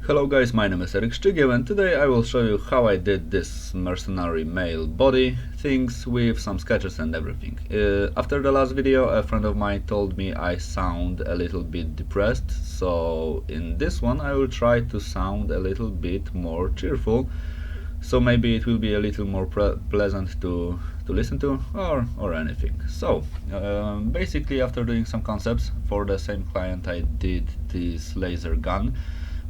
Hello guys, my name is Eric Szczygieł and today I will show you how I did this mercenary male body things with some sketches and everything. After the last video, a friend of mine told me I sound a little bit depressed, so in this one I will try to sound a little bit more cheerful, so maybe it will be a little more pleasant to listen to or anything. So basically, after doing some concepts for the same client I did this laser gun,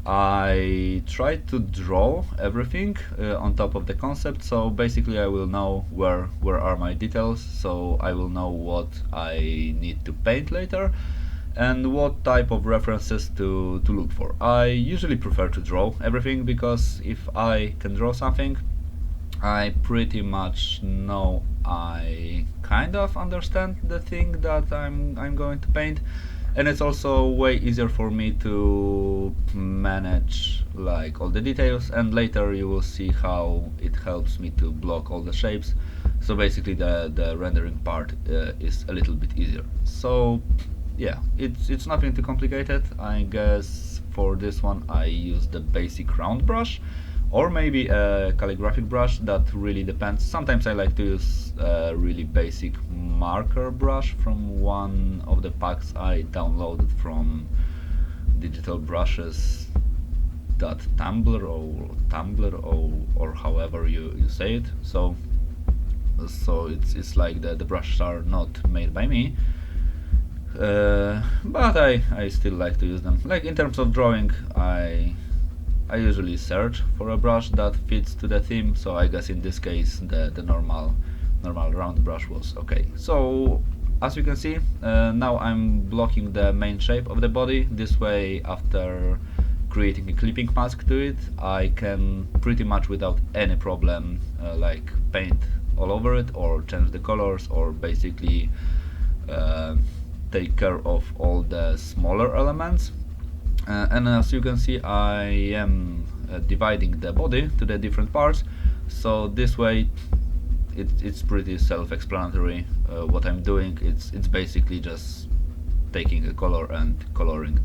I tried to draw everything on top of the concept, so basically I will know where are my details, so I will know what I need to paint later and what type of references to look for. I usually prefer to draw everything because if I can draw something, I pretty much know I kind of understand the thing that I'm going to paint, and it's also way easier for me to manage like all the details, and later you will see how it helps me to block all the shapes. So basically the rendering part is a little bit easier. So yeah, it's nothing too complicated. I guess for this one I use the basic round brush or maybe a calligraphic brush, that really depends. Sometimes I like to use a really basic marker brush from one of the packs I downloaded from digitalbrushes.tumblr or however you say it. So it's like the brushes are not made by me, but I still like to use them. Like in terms of drawing, I usually search for a brush that fits to the theme, so I guess in this case the normal round brush was okay. So as you can see, now I'm blocking the main shape of the body. This way, after creating a clipping mask to it, I can pretty much without any problem like paint all over it or change the colors or basically take care of all the smaller elements. And as you can see, I am dividing the body to the different parts, so this way it's pretty self-explanatory what I'm doing. It's basically just taking a color and coloring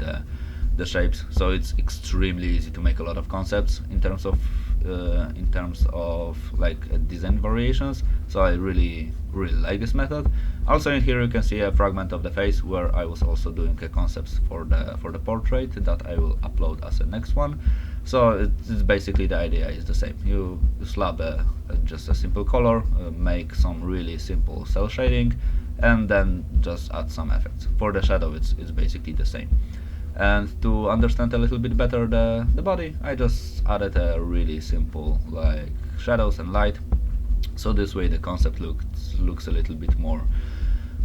the shapes, so it's extremely easy to make a lot of concepts in terms of like design variations. So I really like this method. Also in here you can see a fragment of the face where I was also doing a concepts for the portrait that I will upload as a next one. So it's basically the idea is the same. You slap just a simple color, make some really simple cell shading, and then just add some effects. For the shadow it's basically the same. And to understand a little bit better the body, I just added a really simple like shadows and light, so this way the concept looks a little bit more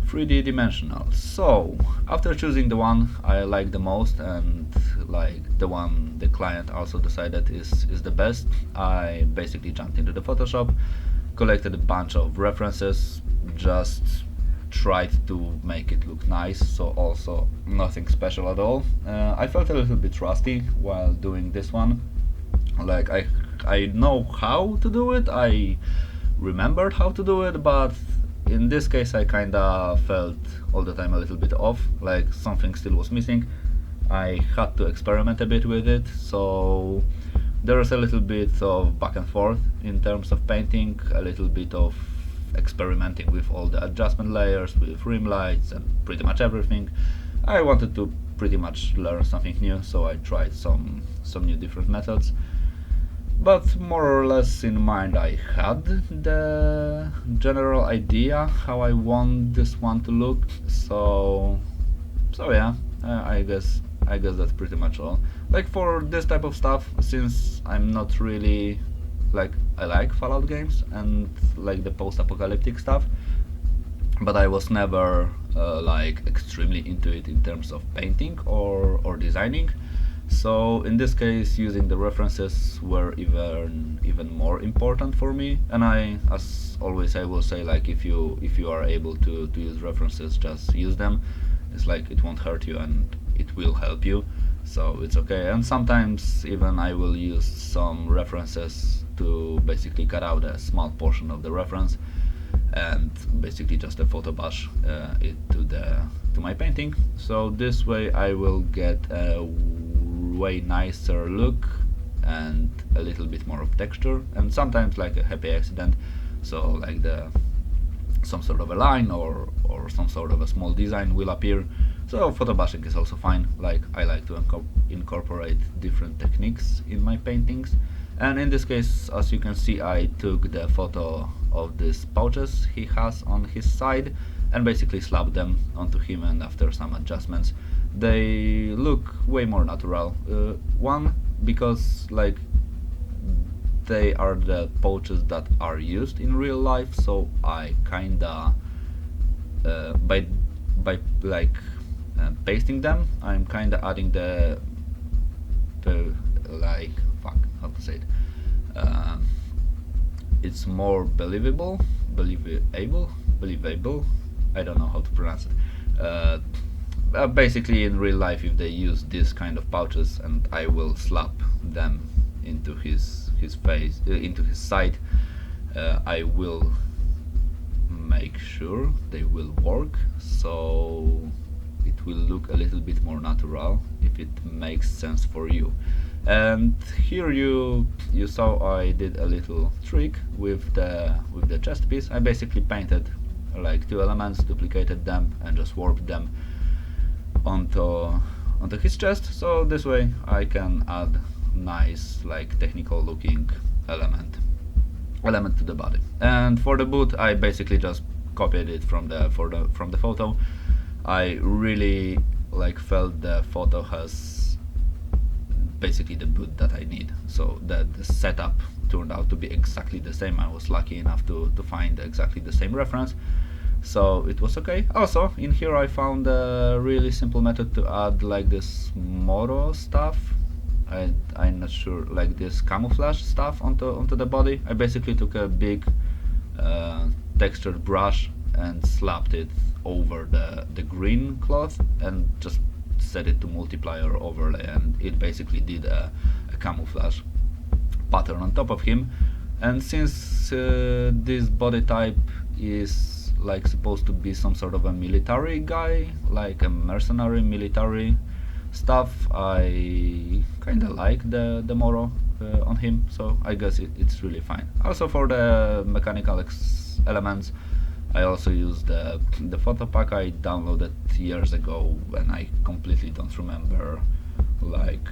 3D dimensional. So after choosing the one I like the most and like the one the client also decided is the best, I basically jumped into the Photoshop, collected a bunch of references, just tried to make it look nice, so also nothing special at all. I felt a little bit rusty while doing this one. Like I know how to do it, I remembered how to do it, but in this case I kinda felt all the time a little bit off, like something still was missing. I had to experiment a bit with it, so there's a little bit of back and forth in terms of painting, a little bit of experimenting with all the adjustment layers, with rim lights and pretty much everything. I wanted to pretty much learn something new, so I tried some new different methods, but more or less in mind I had the general idea how I want this one to look. So yeah, I guess that's pretty much all. Like for this type of stuff, since I'm not really like, I like Fallout games and like the post-apocalyptic stuff, but I was never like extremely into it in terms of painting or designing. So in this case, using the references were even more important for me. And I, as always, I will say, like, if you are able to use references, just use them. It's like it won't hurt you and it will help you, so it's okay. And sometimes even I will use some references to basically cut out a small portion of the reference and basically just a photo bash it to my painting. So this way I will get a way nicer look and a little bit more of texture, and sometimes like a happy accident, so like some sort of a line or some sort of a small design will appear. So photo brushing is also fine. Like I like to incorporate different techniques in my paintings, and in this case, as you can see, I took the photo of these pouches he has on his side and basically slapped them onto him, and after some adjustments they look way more natural. One, because like they are the pouches that are used in real life, so I kinda by like pasting them, I'm kinda adding the like fuck how to say it. It's more believable. I don't know how to pronounce it. Basically, in real life, if they use this kind of pouches, and I will slap them into his face, into his side, I will make sure they will work, so it will look a little bit more natural if it makes sense for you. And here you saw I did a little trick with the chest piece. I basically painted like two elements, duplicated them, and just warped them onto his chest, so this way I can add nice like technical looking element to the body. And for the boot, I basically just copied it from the photo. I really like felt the photo has basically the boot that I need, so that the setup turned out to be exactly the same. I was lucky enough to find exactly the same reference, so it was okay. Also, in here I found a really simple method to add like this Moro stuff. I'm not sure, like this camouflage stuff onto the body. I basically took a big textured brush and slapped it over the green cloth and just set it to multiplier overlay, and it basically did a camouflage pattern on top of him. And since this body type is like supposed to be some sort of a military guy, like a mercenary military stuff, I kinda like the Moro on him, so I guess it's really fine. Also, for the mechanical elements, I also use the photo pack I downloaded years ago, and I completely don't remember like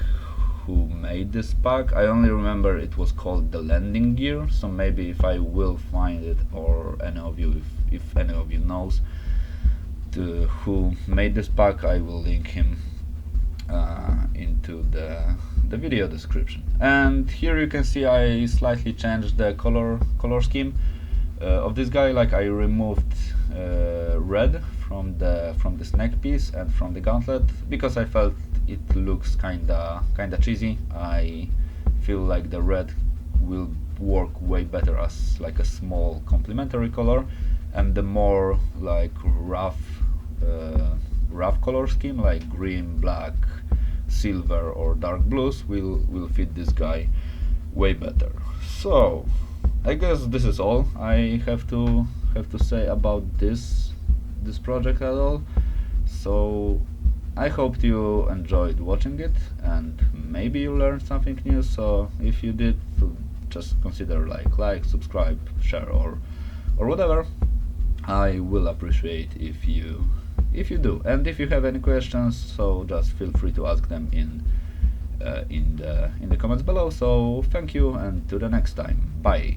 who made this pack. I only remember it was called the landing gear, so maybe if I will find it, or any of you, if any of you knows who made this pack, I will link him into the video description. And here you can see I slightly changed the color scheme of this guy. Like I removed red from this neck piece and from the gauntlet because I felt it looks kinda cheesy. I feel like the red will work way better as like a small complementary color, and the more like rough color scheme like green, black, silver or dark blues will fit this guy way better. So I guess this is all I have to say about this project at all. So I hope you enjoyed watching it, and maybe you learned something new. So if you did, just consider like, subscribe, share, or whatever. I will appreciate if you do. And if you have any questions, so just feel free to ask them in the comments below. So thank you, and to the next time. Bye.